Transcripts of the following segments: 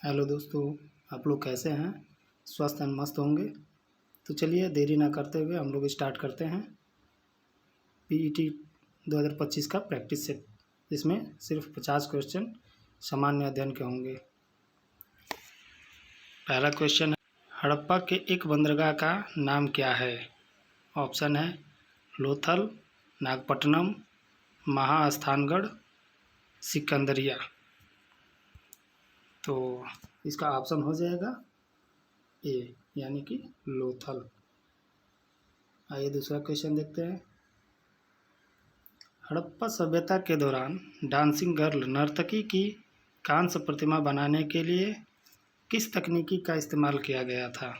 Hello दोस्तों, आप लोग कैसे हैं? स्वस्थ एंड मस्त होंगे। तो चलिए देरी ना करते हुए हम लोग स्टार्ट करते हैं पीईटी 2025 का प्रैक्टिस सेट। इसमें सिर्फ 50 क्वेश्चन सामान्य अध्ययन के होंगे। पहला क्वेश्चन है, हड़प्पा के एक बंदरगाह का नाम क्या है? ऑप्शन है लोथल, नागपट्टनम, महास्थानगढ़, सिकंदरिया। तो इसका ऑप्शन हो जाएगा ए, यानी कि लोथल। आइए दूसरा क्वेश्चन देखते हैं। हड़प्पा सभ्यता के दौरान डांसिंग गर्ल नर्तकी की कांस्य प्रतिमा बनाने के लिए किस तकनीकी का इस्तेमाल किया गया था?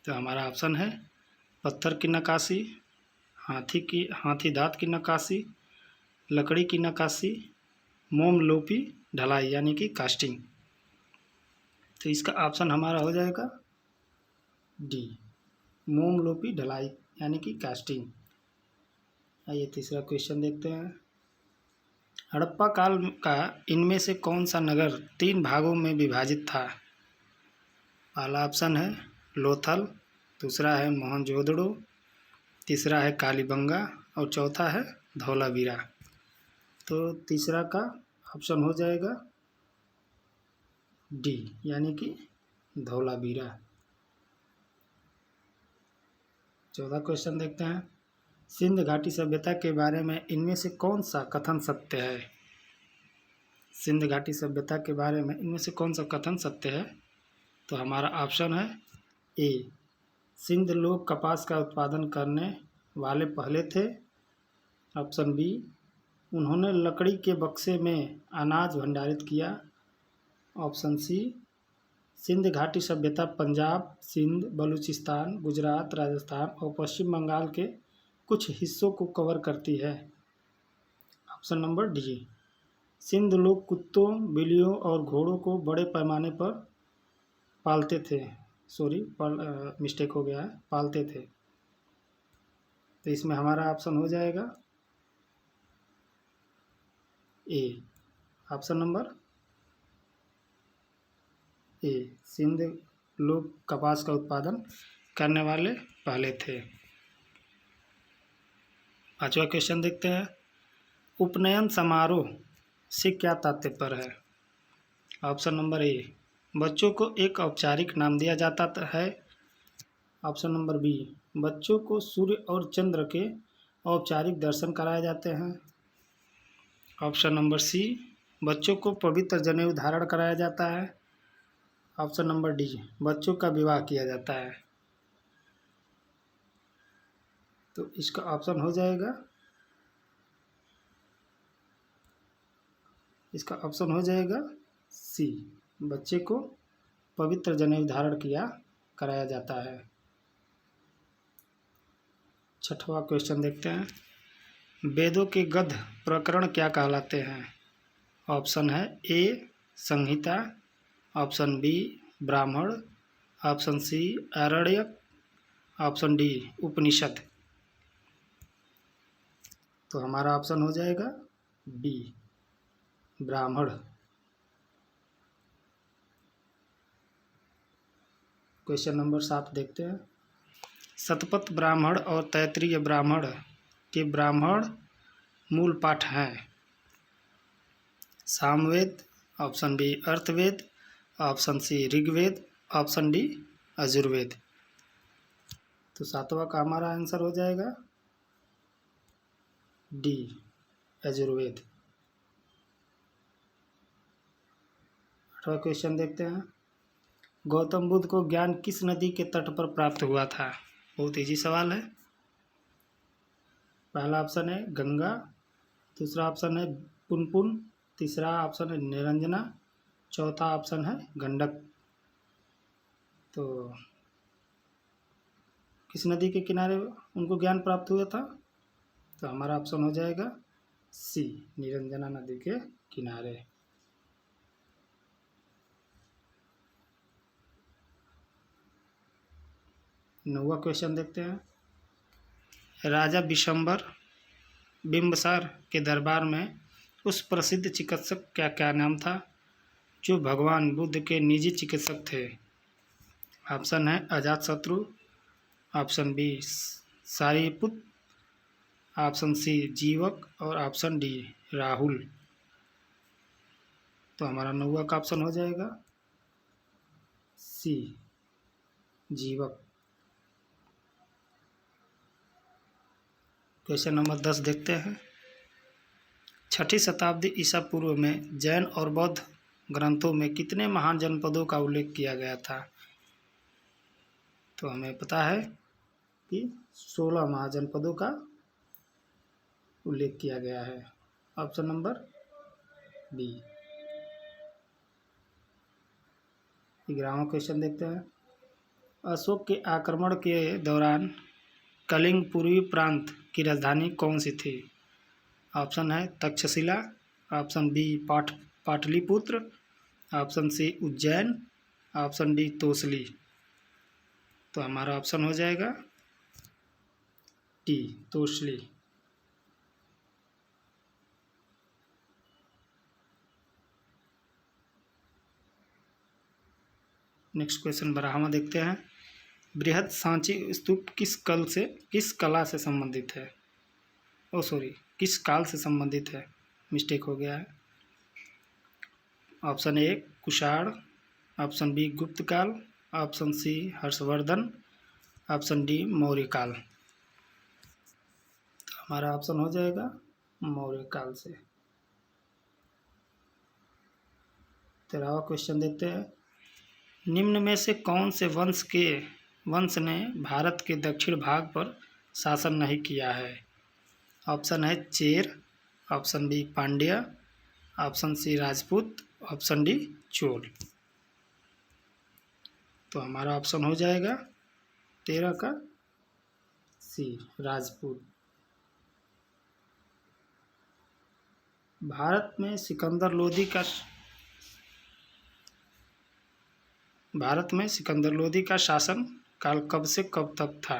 तो हमारा ऑप्शन है पत्थर की नक्काशी, हाथी दांत की नक्काशी, लकड़ी की नक्काशी, मोमलोपी ढलाई यानी कि कास्टिंग। तो इसका ऑप्शन हमारा हो जाएगा डी, मोमलोपी ढलाई यानी कि कास्टिंग। आइए तीसरा क्वेश्चन देखते हैं। हड़प्पा काल का इनमें से कौन सा नगर 3 भागों में विभाजित था? पहला ऑप्शन है लोथल, दूसरा है मोहनजोदड़ो, तीसरा है कालीबंगा और चौथा है धौलावीरा। तो तीसरा का ऑप्शन हो जाएगा डी, यानी कि धौलावीरा। चौथा क्वेश्चन देखते हैं। सिंध घाटी सभ्यता के बारे में इनमें से कौन सा कथन सत्य है? सिंध घाटी सभ्यता के बारे में इनमें से कौन सा कथन सत्य है? तो हमारा ऑप्शन है ए, सिंध लोग कपास का उत्पादन करने वाले पहले थे। ऑप्शन बी, उन्होंने लकड़ी के बक्से में अनाज भंडारित किया। ऑप्शन सी, सिंध घाटी सभ्यता पंजाब, सिंध, बलूचिस्तान, गुजरात, राजस्थान और पश्चिम बंगाल के कुछ हिस्सों को कवर करती है। ऑप्शन नंबर डी, सिंध लोग कुत्तों, बिल्लियों और घोड़ों को बड़े पैमाने पर पालते थे। मिस्टेक हो गया है, पालते थे। तो इसमें हमारा ऑप्शन हो जाएगा ए, ऑप्शन नंबर ए, सिंध लोग कपास का उत्पादन करने वाले पहले थे। पांचवा क्वेश्चन देखते हैं। उपनयन समारोह से क्या तात्पर्य है? ऑप्शन नंबर ए, बच्चों को एक औपचारिक नाम दिया जाता है। ऑप्शन नंबर बी, बच्चों को सूर्य और चंद्र के औपचारिक दर्शन कराए जाते हैं। ऑप्शन नंबर सी, बच्चों को पवित्र जनेऊ धारण कराया जाता है। ऑप्शन नंबर डी, बच्चों का विवाह किया जाता है। तो इसका ऑप्शन हो जाएगा सी, बच्चे को पवित्र जनेऊ धारण कराया जाता है। छठवां क्वेश्चन देखते हैं। वेदों के गद्य प्रकरण क्या कहलाते हैं? ऑप्शन है ए, संहिता, ऑप्शन बी, ब्राह्मण, ऑप्शन सी, आरण्यक, ऑप्शन डी, उपनिषद। तो हमारा ऑप्शन हो जाएगा बी, ब्राह्मण। क्वेश्चन नंबर 7 देखते हैं। शतपथ ब्राह्मण और तैत्तिरीय ब्राह्मण के ब्राह्मण मूल पाठ हैं। Samaveda, option B Atharvaveda, option C Rigveda, option D Yajurveda. तो सातवां का हमारा आंसर हो जाएगा डी, यजुर्वेद। आठवां क्वेश्चन देखते हैं। गौतम बुद्ध को ज्ञान किस नदी के तट पर प्राप्त हुआ था? बहुत इजी सवाल है। पहला ऑप्शन है गंगा, दूसरा ऑप्शन है पुनपुन, तीसरा ऑप्शन है निरंजना, चौथा ऑप्शन है गंडक। तो किस नदी के किनारे उनको ज्ञान प्राप्त हुआ था? तो हमारा ऑप्शन हो जाएगा सी, निरंजना नदी के किनारे। नौवां क्वेश्चन देखते हैं। राजा बिम्बसार के दरबार में उस प्रसिद्ध चिकित्सक का क्या नाम था? जो भगवान बुद्ध के निजी चिकित्सक थे? ऑप्शन है Ajatashatru, option B Sariputta, option C Jivaka और ऑप्शन डी राहुल। तो हमारा 9वां का ऑप्शन हो जाएगा सी जीवक। क्वेश्चन नंबर 10 देखते हैं। 6ठी शताब्दी ईसा पूर्व में जैन और बौद्ध ग्रंथों में कितने महान जनपदों का उल्लेख किया गया था? तो हमें पता है कि 16 महाजनपदों का उल्लेख किया गया है। Option number B. 11वां क्वेश्चन देखते हैं। अशोक के आक्रमण के दौरान कलिंग पूर्वी प्रांत की राजधानी कौन सी थी? ऑप्शन है Taxila, option B Pataliputra, option C Ujjain, option D Tosali. तो हमारा ऑप्शन हो जाएगा डी तोसली। नेक्स्ट क्वेश्चन 12वां देखते हैं। बृहद सांची स्तूप किस कला से संबंधित है? किस काल से संबंधित है? मिस्टेक हो गया है। Option A Kushan, option B Gupta काल, option C Harshavardhan, option D Maurya काल। तो हमारा ऑप्शन हो जाएगा मौर्य काल से। 13वां क्वेश्चन देखते हैं। निम्न में से कौन से वंश ने भारत के दक्षिण भाग पर शासन नहीं किया है? ऑप्शन है Chera, option B Pandya, option C Rajput, option D Chola. तो हमारा ऑप्शन हो जाएगा 13 का सी राजपूत। भारत में सिकंदर लोदी का शासन काल कब से कब तक था?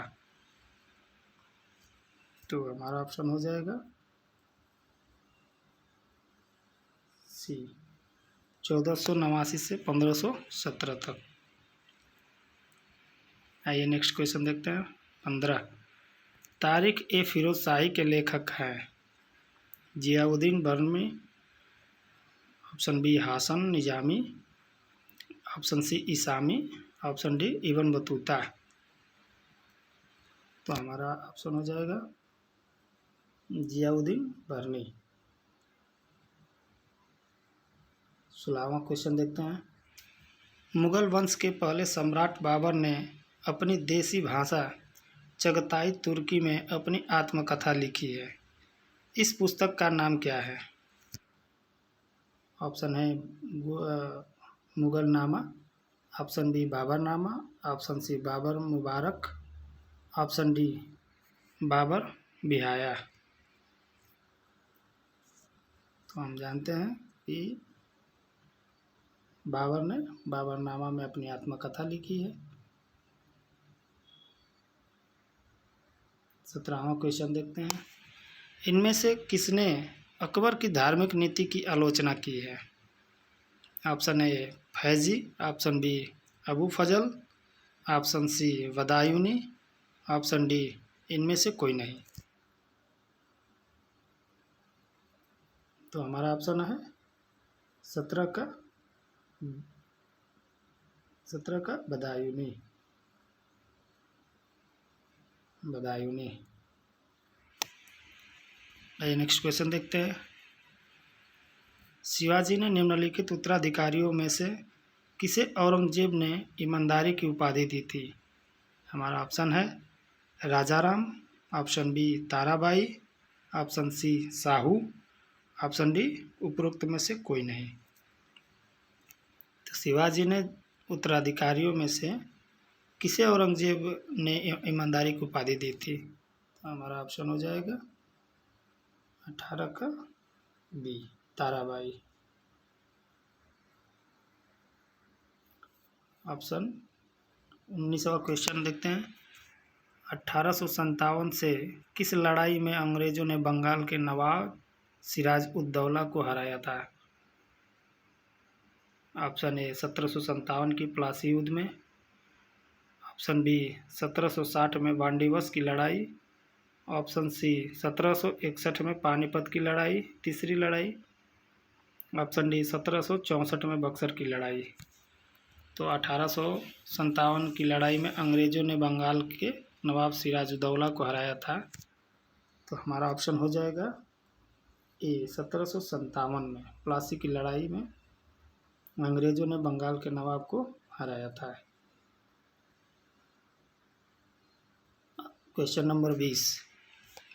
तो हमारा ऑप्शन हो जाएगा सी 1489 से 1517 तक। आइए नेक्स्ट क्वेश्चन देखते हैं। 15 तारिक ए फिरोज शाही के लेखक हैं? Ziauddin Barani, option B Hasan Nizami, option C Isami, option D Ibn Battuta. तो हमारा ऑप्शन हो जाएगा जियाउद्दीन बर्मी। 16वां क्वेश्चन देखते हैं। मुगल वंश के पहले सम्राट बाबर ने अपनी देसी भाषा चगताई तुर्की में अपनी आत्मकथा लिखी है। इस पुस्तक का नाम क्या है? ऑप्शन है मुगल नामा, ऑप्शन बी बाबर नामा, ऑप्शन सी बाबर मुबारक, ऑप्शन डी बाबर बिहाया। तो हम जानते हैं कि बाबर ने बाबरनामा में अपनी आत्मकथा लिखी है। 17वां क्वेश्चन देखते हैं। इनमें से किसने अकबर की धार्मिक नीति की आलोचना की है? Option A Faizi, option B Abu Fazl, option C Badayuni, option D इनमें से कोई नहीं। तो हमारा ऑप्शन है 17 का बदायूनी। आइए नेक्स्ट क्वेश्चन देखते हैं। शिवाजी ने निम्नलिखित उत्तराधिकारियों में से किसे औरंगजेब ने ईमानदारी की उपाधि दी थी? हमारा ऑप्शन है Rajaram, option B Tarabai, option C Sahu, option D उपरोक्त में से कोई नहीं। तो शिवाजी ने उत्तराधिकारियों में से किसे औरंगजेब ने ईमानदारी की उपाधि दी थी? तो हमारा ऑप्शन हो जाएगा 18 का बी ताराबाई। ऑप्शन 19वां क्वेश्चन देखते हैं। 1857 से किस लड़ाई में अंग्रेजों ने बंगाल के नवाब सिराज उद दौला को हराया था? ऑप्शन ए 1757 की प्लासी युद्ध में, ऑप्शन बी 1760 में बांडीवस की लड़ाई, ऑप्शन सी 1761 में पानीपत की लड़ाई तीसरी लड़ाई, ऑप्शन डी 1764 में बक्सर की लड़ाई। तो 1857 की लड़ाई में अंग्रेज़ों ने बंगाल के नवाब सिराजुद्दौला को हराया था। तो हमारा ऑप्शन हो जाएगा ए 1757 में प्लासी की लड़ाई में अंग्रेज़ों ने बंगाल के नवाब को हराया था। क्वेश्चन नंबर 20,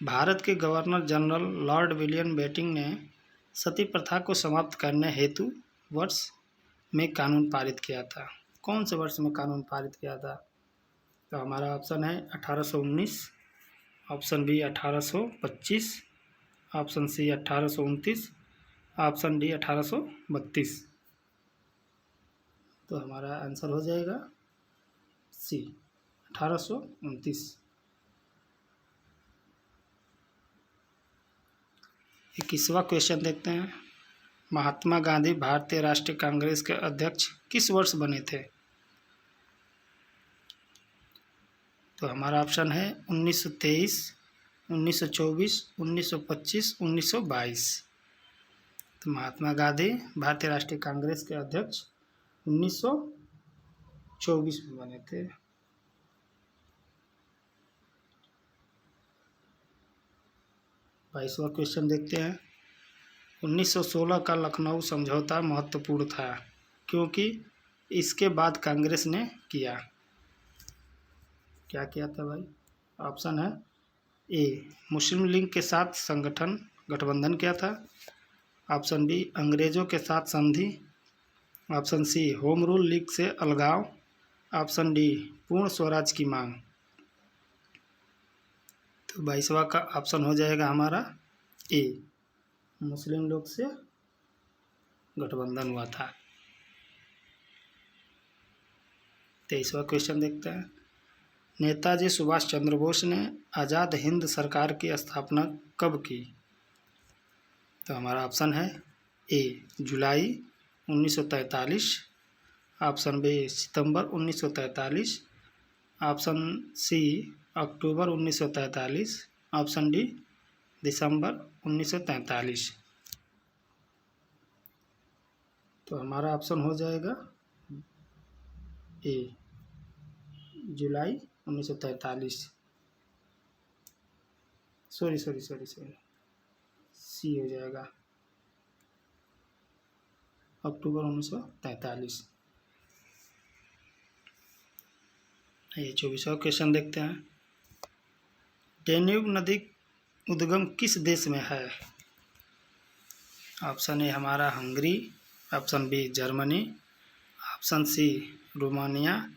भारत के governor general Lord William Bentinck ने सती प्रथा को समाप्त करने हेतु वर्ष में कानून पारित किया था। कौन से वर्ष में कानून पारित किया था? तो हमारा ऑप्शन है 1819, option B 1825, option C 1829, option D 1832। तो हमारा आंसर हो जाएगा सी 1829। 21वां क्वेश्चन देखते हैं। महात्मा गांधी भारतीय राष्ट्रीय कांग्रेस के अध्यक्ष किस वर्ष बने थे? तो हमारा ऑप्शन है 1923, 1924, 1925, 1922। तो महात्मा गांधी भारतीय राष्ट्रीय कांग्रेस के अध्यक्ष 1924 में बने थे। 22वां क्वेश्चन देखते हैं। 1916 का लखनऊ समझौता महत्वपूर्ण था क्योंकि इसके बाद कांग्रेस ने क्या किया था भाई? ऑप्शन है ए मुस्लिम लीग के साथ गठबंधन किया था, ऑप्शन बी अंग्रेज़ों के साथ संधि, option C home rule league से अलगाव, ऑप्शन डी पूर्ण स्वराज की मांग। तो 22वां का ऑप्शन हो जाएगा हमारा ए मुस्लिम लीग से गठबंधन हुआ था। 23वां क्वेश्चन देखते हैं। नेताजी सुभाष चंद्र बोस ने आज़ाद हिंद सरकार की स्थापना कब की? तो हमारा ऑप्शन है ए जुलाई 1943, ऑप्शन बी सितंबर 1943, ऑप्शन सी अक्टूबर 1943, ऑप्शन डी दिसंबर 1943। तो हमारा ऑप्शन हो जाएगा ए जुलाई 1943। सॉरी सी हो जाएगा अक्टूबर 1943। ये 24वां क्वेश्चन देखते हैं। डेन्यूब नदी उद्गम किस देश में है? ऑप्शन ए हमारा Hungary, option B Germany, option C Romania,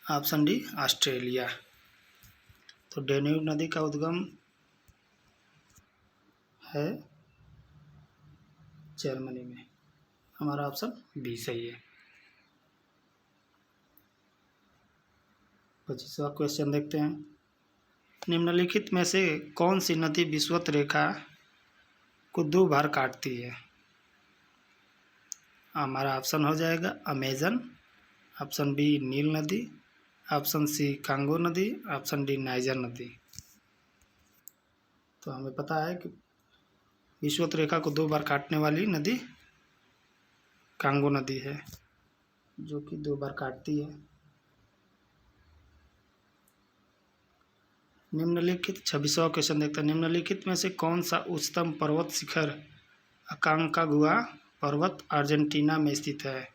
option D Australia. तो डेन्यूब नदी का उद्गम है जर्मनी में। हमारा ऑप्शन बी सही है। 25वां क्वेश्चन देखते हैं। निम्नलिखित में से कौन सी नदी विषुवत रेखा को 2 बार काटती है? हमारा ऑप्शन हो जाएगा अमेजन, ऑप्शन बी नील नदी, ऑप्शन सी कांगो नदी, ऑप्शन डी नाइजर नदी। तो हमें पता है कि विषुवत रेखा को 2 बार काटने वाली नदी कांगो नदी है, जो कि 2 बार काटती है। निम्नलिखित 26वां क्वेश्चन देखते हैं। निम्नलिखित में से कौन सा उच्चतम पर्वत शिखर अकांकागुआ पर्वत अर्जेंटीना में स्थित है?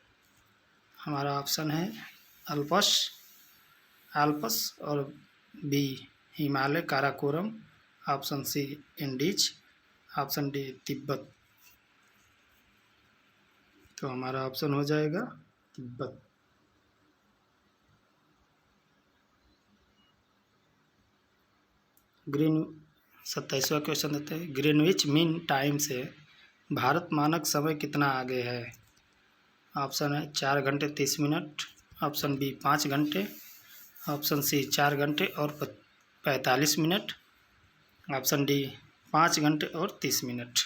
हमारा ऑप्शन है आल्पस और B Himalaya Karakoram, option C Andes, option D Tibet. तो हमारा ऑप्शन हो जाएगा तिब्बत। ग्रीन 27वां क्वेश्चन देते हैं। ग्रीनविच मीन टाइम से भारत मानक समय कितना आगे है? ऑप्शन है 4 घंटे 30 मिनट, ऑप्शन बी 5 घंटे, ऑप्शन सी 4 घंटे और 45 मिनट, ऑप्शन डी 5 घंटे और 30 मिनट।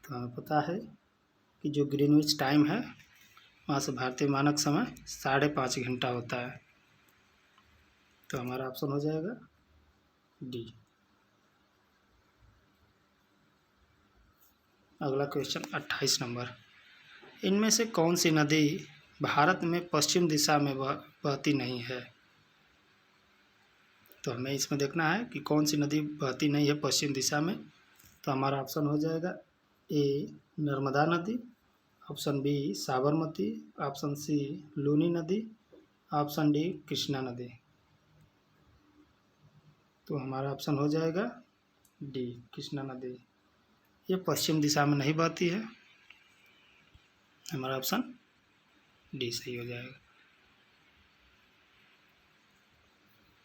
तो हमें पता है कि जो ग्रीनविच टाइम है वहाँ से भारतीय मानक समय 5.5 घंटा होता है। तो हमारा ऑप्शन हो जाएगा डी। अगला क्वेश्चन 28 नंबर, इनमें से कौन सी नदी भारत में पश्चिम दिशा में बहती नहीं है? तो हमें इसमें देखना है कि कौन सी नदी बहती नहीं है पश्चिम दिशा में। तो हमारा ऑप्शन हो जाएगा ए नर्मदा नदी, option B Sabarmati, option C Luni नदी, ऑप्शन डी कृष्णा नदी। तो हमारा ऑप्शन हो जाएगा डी कृष्णा नदी। ये पश्चिम दिशा में नहीं बहती है। हमारा ऑप्शन डी सही हो जाएगा।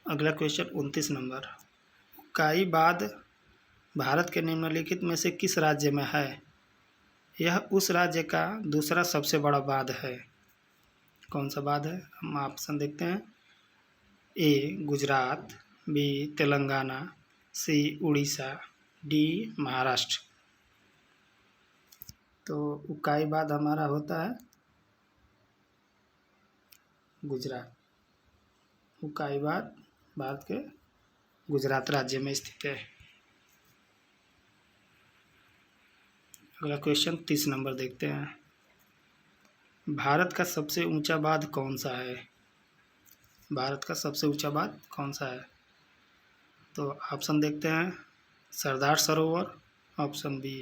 अगला क्वेश्चन 29 नंबर, उकाई बांध भारत के निम्नलिखित में से किस राज्य में है? यह उस राज्य का दूसरा सबसे बड़ा बांध है। कौन सा बांध है? हम ऑप्शन देखते हैं। ए गुजरात, बी तेलंगाना, सी उड़ीसा, डी महाराष्ट्र। तो उकाई बांध हमारा होता है गुजरात। उकाई बांध भारत के गुजरात राज्य में स्थित है। अगला क्वेश्चन 30 नंबर देखते हैं, भारत का सबसे ऊंचा बांध कौन सा है? भारत का सबसे ऊंचा बांध कौन सा है? तो ऑप्शन देखते हैं। Sardar Sarovar, option B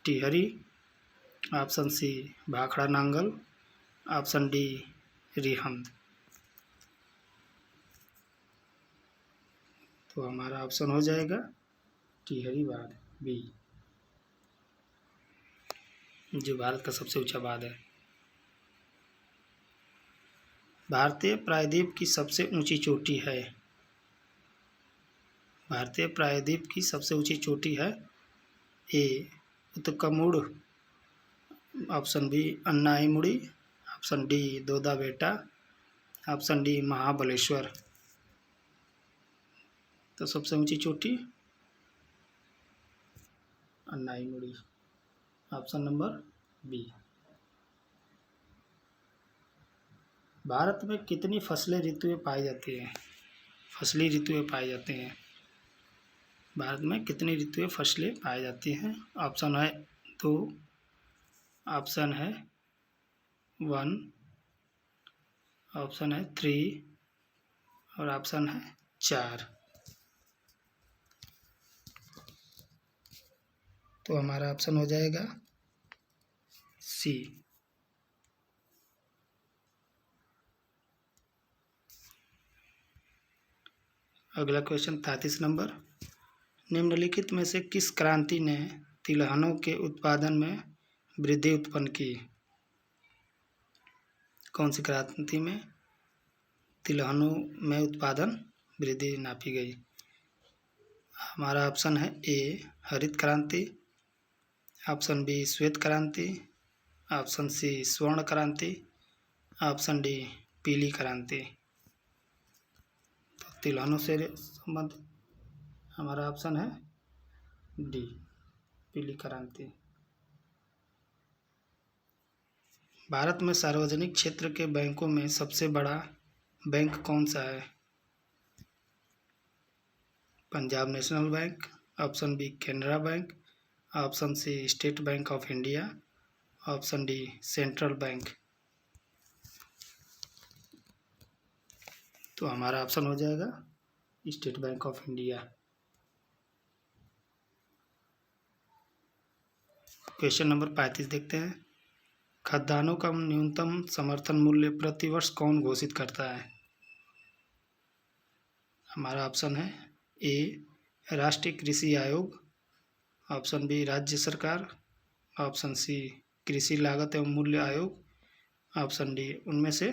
Tehri, option C Bhakra Nangal, option D Rihand. तो हमारा ऑप्शन हो जाएगा टिहरी बांध बी, जो भारत का सबसे ऊंचा बांध है। भारतीय प्रायद्वीप की सबसे ऊंची चोटी है। भारतीय प्रायद्वीप की सबसे ऊंची चोटी है ए उत्तकमुड़, option B अन्नाईमुड़ी, option D Doda बेटा, ऑप्शन डी महाबलेश्वर। तो सबसे ऊंची चोटी अन्नाईमुड़ी, ऑप्शन नंबर बी। भारत में कितनी फसलें ऋतुएं पाई जाती हैं? फसली ऋतुएं पाई जाती हैं। भारत में कितनी ऋतुएं फसलें पाई जाती हैं? ऑप्शन है 2, ऑप्शन है 1, ऑप्शन है 3 और ऑप्शन है 4। तो हमारा ऑप्शन हो जाएगा सी। अगला क्वेश्चन 33 नंबर, निम्नलिखित में से किस क्रांति ने तिलहनों के उत्पादन में वृद्धि उत्पन्न की? कौन सी क्रांति में तिलहनों में उत्पादन वृद्धि नापी गई? हमारा ऑप्शन है ए हरित क्रांति, ऑप्शन बी श्वेत क्रांति, ऑप्शन सी स्वर्ण क्रांति, ऑप्शन डी पीली क्रांति। तो तिलहनों से संबंधित हमारा ऑप्शन है डी पीली क्रांति। भारत में सार्वजनिक क्षेत्र के बैंकों में सबसे बड़ा बैंक कौन सा है? Punjab national bank, option B Canara bank, option C state bank of India, option D central bank. तो हमारा ऑप्शन हो जाएगा state bank of India. Question number 35 देखते हैं, खाद्यान्नों का न्यूनतम समर्थन मूल्य प्रतिवर्ष कौन घोषित करता है? हमारा ऑप्शन है ए राष्ट्रीय कृषि आयोग, ऑप्शन बी राज्य सरकार, ऑप्शन सी कृषि लागत एवं मूल्य आयोग, ऑप्शन डी उनमें से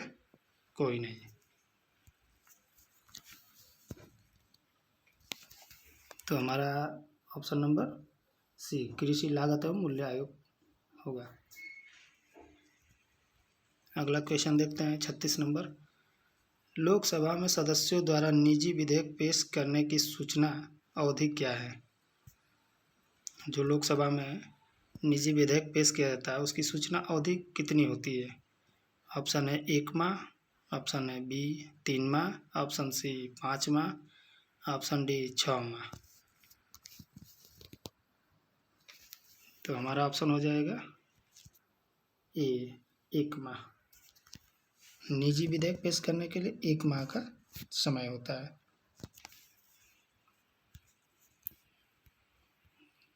कोई नहीं। तो हमारा ऑप्शन नंबर सी कृषि लागत एवं मूल्य आयोग होगा। अगला क्वेश्चन देखते हैं 36 नंबर, लोकसभा में सदस्यों द्वारा निजी विधेयक पेश करने की सूचना अवधि क्या है? जो लोकसभा में निजी विधेयक पेश किया जाता है उसकी सूचना अवधि कितनी होती है? ऑप्शन है 1 माह, ऑप्शन है बी 3 माह, ऑप्शन सी 5 माह, ऑप्शन डी 6 माह। तो हमारा ऑप्शन हो जाएगा ए 1 माह। निजी विधेयक पेश करने के लिए 1 माह का समय होता है।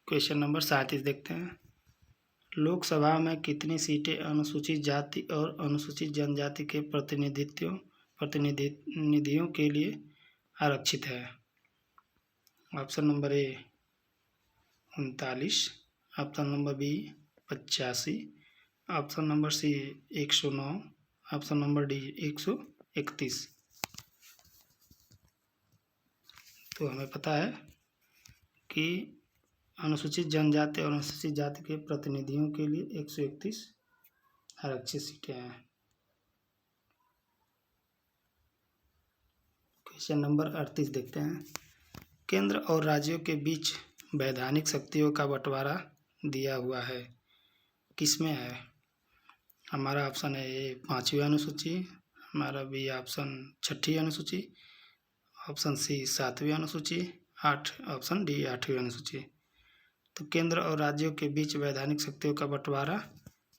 क्वेश्चन नंबर 37 देखते हैं। लोकसभा में कितनी सीटें अनुसूचित जाति और अनुसूचित जनजाति के प्रतिनिधियों के लिए आरक्षित है? Option number A 39, option number B 85, option number C 109, option number D 131। तो हमें पता है कि अनुसूचित जनजाति और अनुसूचित जाति के प्रतिनिधियों के लिए 131 आरक्षित सीटें हैं। क्वेश्चन नंबर 38 देखते हैं। केंद्र और राज्यों के बीच वैधानिक शक्तियों का बंटवारा दिया हुआ है, किसमें है? हमारा ऑप्शन है ए 5वीं अनुसूची, हमारा बी ऑप्शन 6ठी अनुसूची, ऑप्शन सी 7वीं अनुसूची, ऑप्शन डी 8वीं अनुसूची। तो केंद्र और राज्यों के बीच वैधानिक शक्तियों का बंटवारा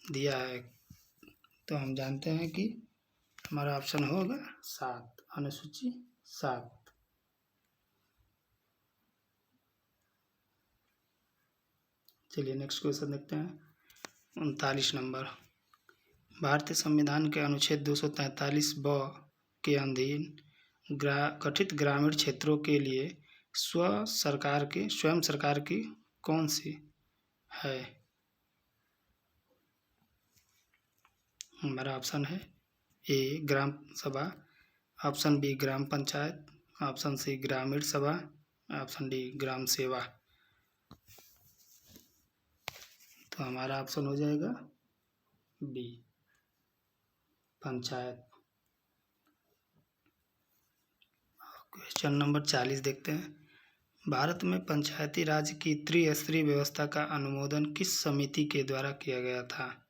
दिया है, तो हम जानते हैं कि हमारा ऑप्शन होगा 7, अनुसूची 7। चलिए नेक्स्ट क्वेश्चन देखते हैं। 39 नंबर। भारतीय संविधान के अनुच्छेद 243 के अधीन गठित ग्रामीण क्षेत्रों के लिए स्वयं सरकार की कौन सी है? हमारा ऑप्शन है ए ग्राम सभा, ऑप्शन बी ग्राम पंचायत, ऑप्शन सी ग्रामीण सभा, ऑप्शन डी ग्राम सेवा। तो हमारा ऑप्शन हो जाएगा बी पंचायत। क्वेश्चन नंबर 40 देखते हैं। भारत में पंचायती राज की त्रिस्तरीय व्यवस्था का अनुमोदन किस समिति के द्वारा किया गया था?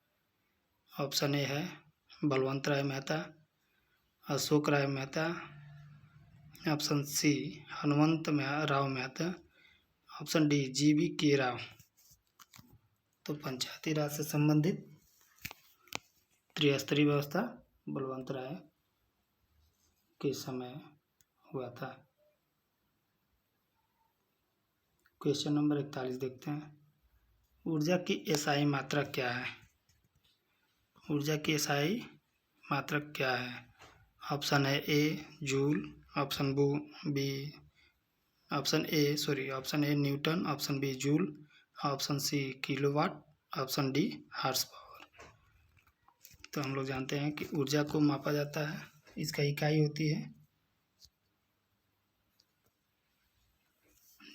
ऑप्शन ए है Balwant Rai Mehta, Ashok Rai Mehta, option C Hanumant Rao Mehta, option D GV Rao. तो पंचायती राज से संबंधित त्रिस्तरीय व्यवस्था बलवंत राय के समय हुआ था। क्वेश्चन नंबर 41 देखते हैं। ऊर्जा की SI मात्रक क्या है? ऊर्जा की SI मात्रक क्या है? ऑप्शन है A joule, option A newton, option B joule, option C kilowatt, option D horsepower. तो हम लोग जानते हैं कि ऊर्जा को मापा जाता है, इसका इकाई होती है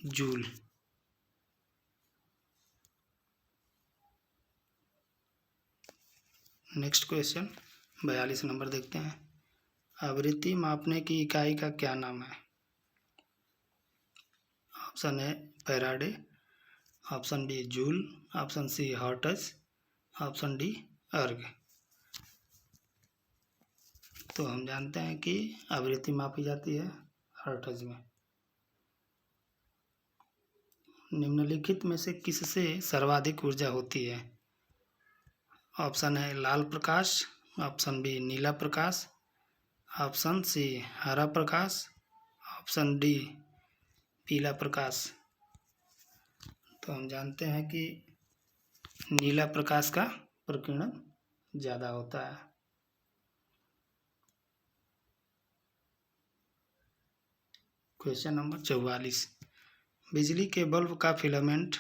जूल। नेक्स्ट क्वेश्चन 42 नंबर देखते हैं। आवृत्ति मापने की इकाई का क्या नाम है? ऑप्शन है Faraday, option B joule, option C hertz, option D erg. तो हम जानते हैं कि आवृत्ति मापी जाती है हर्ट्ज में। निम्नलिखित में से किससे सर्वाधिक ऊर्जा होती है? ऑप्शन है लाल प्रकाश, ऑप्शन बी नीला प्रकाश, ऑप्शन सी हरा प्रकाश, ऑप्शन डी पीला प्रकाश। तो हम जानते हैं कि नीला प्रकाश का प्रकीर्णन ज़्यादा होता है। Question number 44। बिजली के बल्ब का फिलामेंट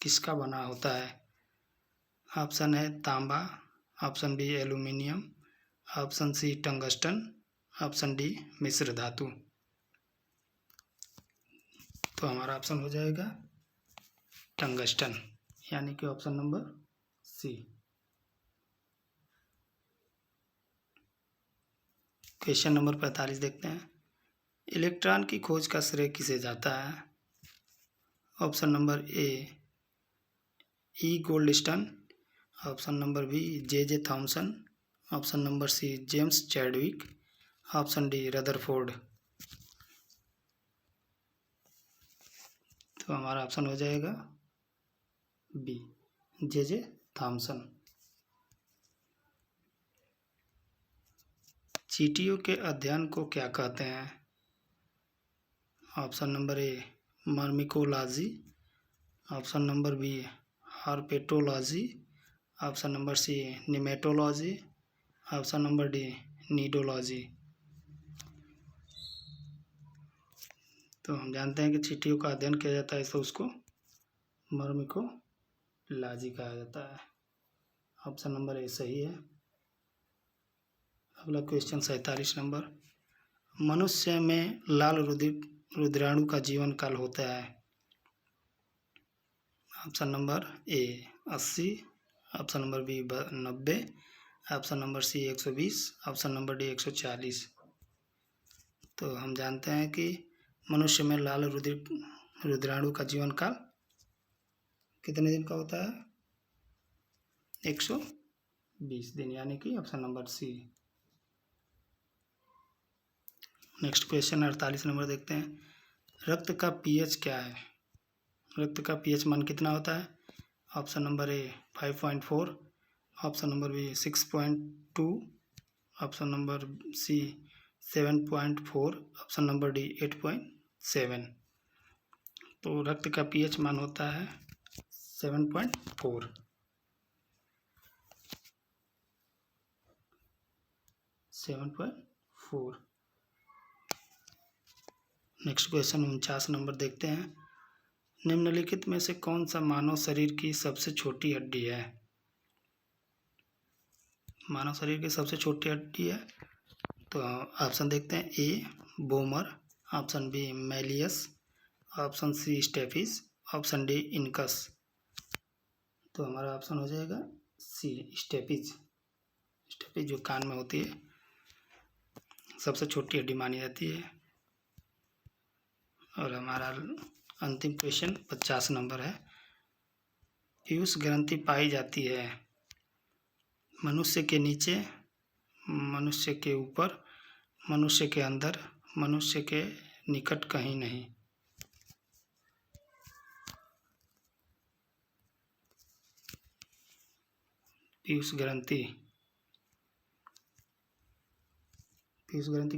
किसका बना होता है? ऑप्शन है तांबा, option B aluminium, option C tungsten, option D मिश्र धातु। तो हमारा ऑप्शन हो जाएगा टंगस्टन, यानी कि option number C. Question number 45 देखते हैं। इलेक्ट्रॉन की खोज का श्रेय किसे जाता है? Option number A Goldstein, option number B J.J. Thomson, option number C James Chadwick, option D Rutherford. तो हमारा ऑप्शन हो जाएगा बी जे थॉमसन। चींटियों के अध्ययन को क्या कहते हैं? Option number A myrmecology, option number B herpetology, option number C nematology, option number D nidology. तो हम जानते हैं कि चींटियों का अध्ययन किया जाता है तो उसको मर्मिकोलॉजी कहा जाता है। ऑप्शन नंबर ए सही है। अगला क्वेश्चन 47 नंबर, मनुष्य में लाल रुधिराणु का जीवन काल होता है। Option number A 80, option number B 90, option number C 120, option number D 140। तो हम जानते हैं कि मनुष्य में लाल रुधिराणु का जीवन काल कितने दिन का होता है? 120 दिन, यानी कि option number C. Next question 48 number देखते हैं, रक्त का पीएच क्या है? रक्त का पीएच मान कितना होता है? Option number A 5.4, option number B 6.2, option number C 7.4, option number D 8.7। तो रक्त का पीएच मान होता है 7.4। 7.4। नेक्स्ट क्वेश्चन 49 नंबर देखते हैं, निम्नलिखित में से कौन सा मानव शरीर की सबसे छोटी हड्डी है? मानव शरीर की सबसे छोटी हड्डी है। तो ऑप्शन देखते हैं, A vomer, option B malleus, option C stapes, option D incus. तो हमारा ऑप्शन हो जाएगा सी स्टेपिज। स्टेपिज जो कान में होती है सबसे छोटी हड्डी मानी जाती है। और हमारा अंतिम क्वेश्चन 50 नंबर है, पीयूष ग्रंथि पाई जाती है मनुष्य के नीचे, मनुष्य के ऊपर, मनुष्य के अंदर, मनुष्य के निकट कहीं नहीं। पीयूष ग्रंथि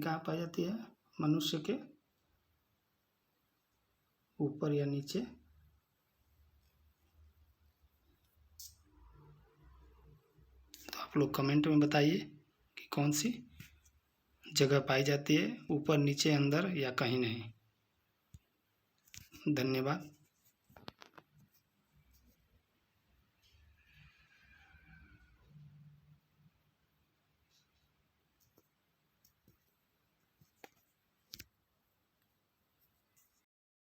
कहाँ पाई जाती है? मनुष्य के ऊपर या नीचे। तो आप लोग कमेंट में बताइए कि कौन सी जगह पाई जाती है, ऊपर, नीचे, अंदर या कहीं नहीं। धन्यवाद।